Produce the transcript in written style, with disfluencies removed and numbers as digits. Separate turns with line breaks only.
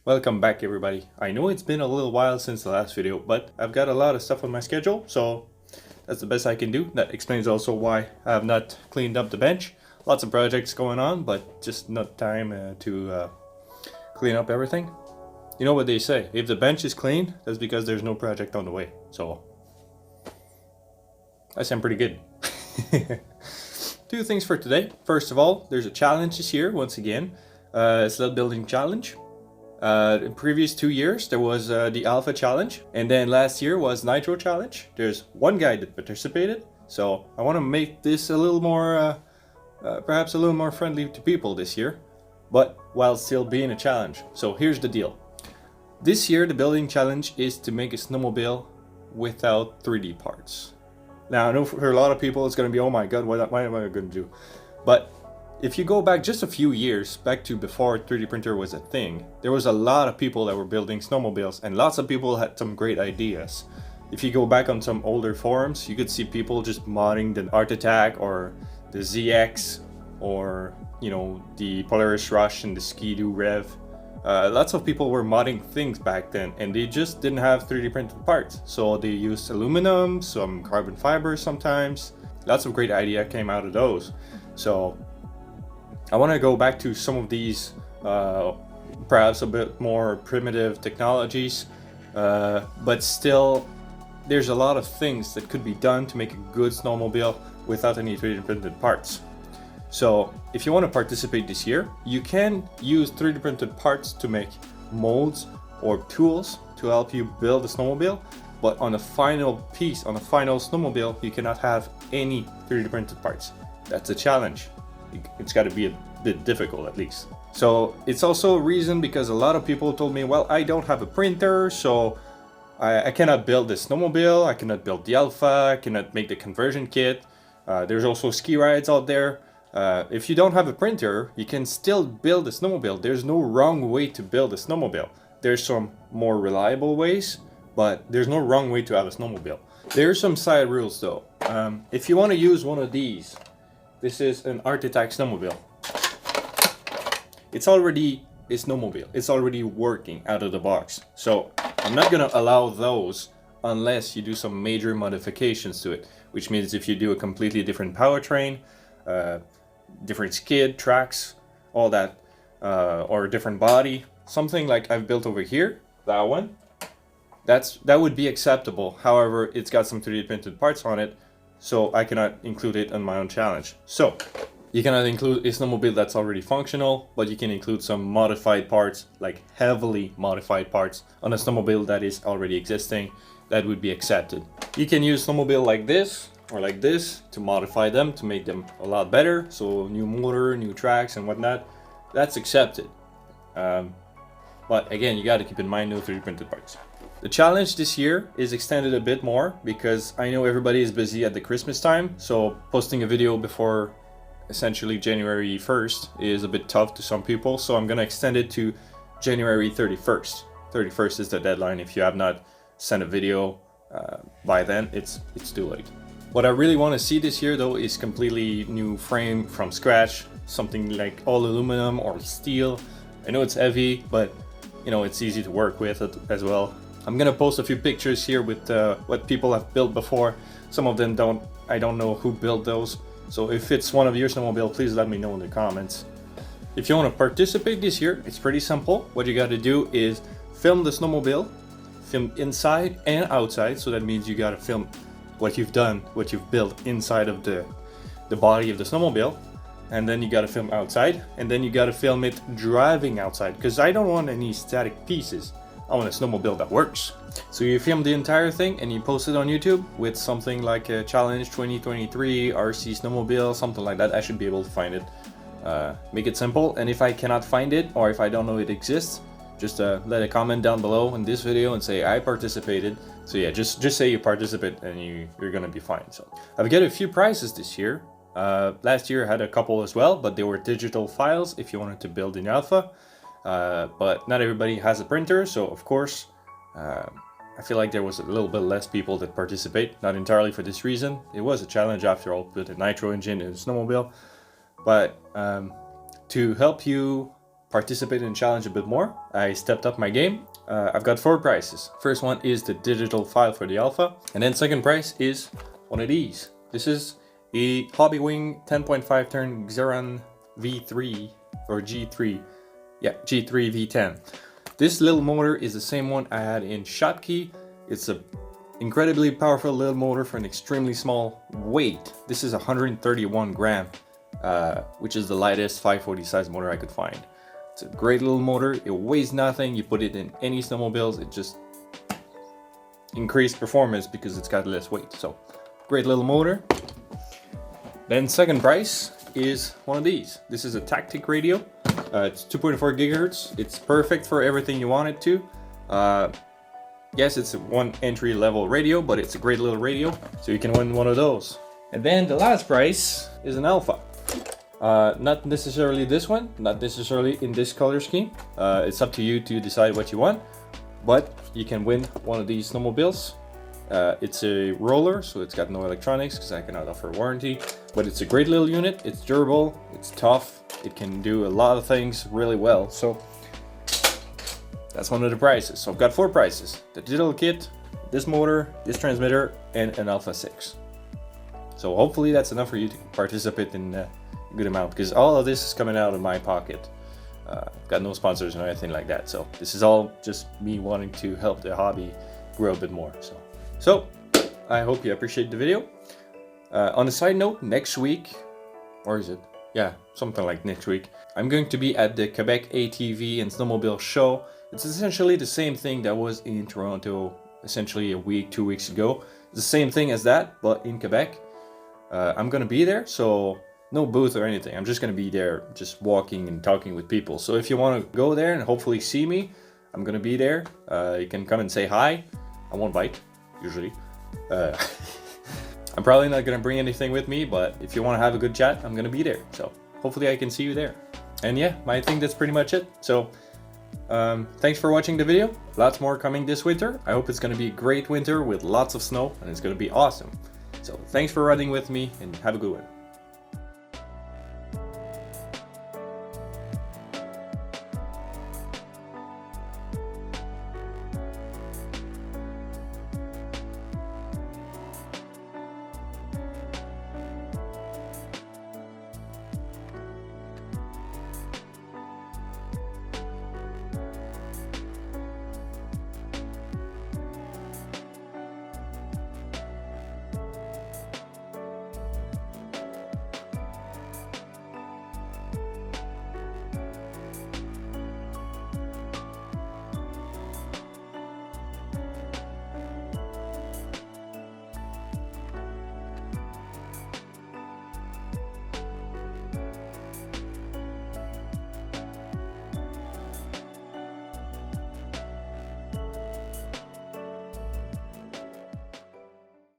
Welcome back everybody. I know it's been a little while since the last video, but I've got a lot of stuff on my schedule, so that's the best I can do. That explains also why I have not cleaned up the bench. Lots of projects going on, but just not time to clean up everything. You know what they say, if the bench is clean, that's because there's no project on the way. So I sound pretty good. Two things for today. First of all, there's a challenge this year, once again. Sled building challenge. In previous 2 years there was the Alpha challenge, and then last year was Nitro challenge. There's one guy that participated, so I want to make this a little more perhaps a little more friendly to people this year, but while still being a challenge. So here's the deal. This year the building challenge is to make a snowmobile without 3D parts. Now I know for a lot of people it's going to be, oh my god, what am I going to do? But if you go back just a few years, back to before 3D printer was a thing, there was a lot of people that were building snowmobiles, and lots of people had some great ideas. If you go back on some older forums, you could see people just modding the Art Attack or the ZX, or you know, the Polaris Rush and the Ski-Doo Rev. Lots of people were modding things back then, and they just didn't have 3D printed parts. So they used aluminum, some carbon fiber sometimes. Lots of great ideas came out of those. So I want to go back to some of these perhaps a bit more primitive technologies, but still there's a lot of things that could be done to make a good snowmobile without any 3D printed parts. So if you want to participate this year, you can use 3D printed parts to make molds or tools to help you build a snowmobile, but on the final piece, on the final snowmobile, you cannot have any 3D printed parts. That's a challenge. It's got to be a bit difficult at least. So it's also a reason because a lot of people told me, well, I don't have a printer, so I cannot build the snowmobile, I cannot build the Alpha, I cannot make the conversion kit. There's also ski rides out there. If you don't have a printer, you can still build a snowmobile. There's no wrong way to build a snowmobile. There's some more reliable ways, but there's no wrong way to have a snowmobile. There's some side rules though. If you want to use one of these, this is an Art Attack snowmobile. It's already a snowmobile. It's already working out of the box. So I'm not gonna allow those unless you do some major modifications to it, which means if you do a completely different powertrain, different skid, tracks, all that, or a different body, something like I've built over here, that one, that would be acceptable. However, it's got some 3D printed parts on it, so I cannot include it on my own challenge. So you cannot include a snowmobile that's already functional, but you can include some modified parts, like heavily modified parts, on a snowmobile that is already existing. That would be accepted. You can use snowmobile like this or like this to modify them, to make them a lot better. So new motor, new tracks and whatnot, that's accepted. But again, you got to keep in mind no 3D printed parts. The challenge this year is extended a bit more because I know everybody is busy at the Christmas time, so posting a video before essentially January 1st is a bit tough to some people, so I'm gonna extend it to January 31st. 31st is the deadline. If you have not sent a video by then, it's too late. What I really want to see this year though is completely new frame from scratch, something like all aluminum or steel. I know it's heavy, but you know, it's easy to work with as well. I'm gonna post a few pictures here with what people have built before. Some of them I don't know who built those. So if it's one of your snowmobile, please let me know in the comments. If you want to participate this year, it's pretty simple. What you got to do is film the snowmobile, film inside and outside. So that means you got to film what you've done, what you've built inside of the body of the snowmobile. And then you got to film outside, and then you got to film it driving outside, because I don't want any static pieces. I want a snowmobile that works. So you film the entire thing and you post it on YouTube with something like a challenge 2023 RC snowmobile, something like that. I should be able to find it. Make it simple, and if I cannot find it or if I don't know it exists, just let a comment down below in this video and say I participated. So yeah, just say you participate and you're gonna be fine. So I've got a few prizes this year. Last year I had a couple as well, but they were digital files if you wanted to build in Alpha. But not everybody has a printer, so of course I feel like there was a little bit less people that participate, not entirely for this reason. It was a challenge after all, with a nitro engine and a snowmobile. But to help you participate in the challenge a bit more. I stepped up my game. I've got 4 prizes. First one is the digital file for the alpha, and then second prize is one of these. This is a Hobbywing 10.5 turn Xeron V3 or G3. Yeah, G3 V10. This little motor is the same one I had in Schottky. It's a incredibly powerful little motor for an extremely small weight. This is 131 gram, which is the lightest 540 size motor I could find. It's a great little motor. It weighs nothing. You put it in any snowmobiles, it just increased performance because it's got less weight. So great little motor. Then second prize is one of these. This is a Tactic radio. It's 2.4 gigahertz. It's perfect for everything you want it to. Yes, it's a one entry level radio, but it's a great little radio, so you can win one of those. And then the last prize is an alpha. Not necessarily this one, not necessarily in this color scheme. It's up to you to decide what you want, but you can win one of these snowmobiles. It's a roller, so it's got no electronics because I cannot offer warranty, but it's a great little unit. It's durable, it's tough, it can do a lot of things really well. So that's one of the prizes. So I've got 4 prizes: the digital kit, this motor, this transmitter, and an Alpha 6. So hopefully that's enough for you to participate in a good amount, because all of this is coming out of my pocket. I've got no sponsors or anything like that. So this is all just me wanting to help the hobby grow a bit more. So I hope you appreciate the video. On a side note, next week, or is it? Yeah, something like next week, I'm going to be at the Quebec ATV and Snowmobile show. It's essentially the same thing that was in Toronto essentially a week, 2 weeks ago. It's the same thing as that, but in Quebec. I'm gonna be there, so no booth or anything. I'm just gonna be there, just walking and talking with people. So if you want to go there and hopefully see me, I'm gonna be there. You can come and say hi. I won't bite, usually. I'm probably not gonna bring anything with me, but if you want to have a good chat, I'm gonna be there. So hopefully I can see you there. And yeah, I think that's pretty much it. So thanks for watching the video. Lots more coming this winter. I hope it's gonna be a great winter with lots of snow, and it's gonna be awesome. So thanks for riding with me, and have a good one.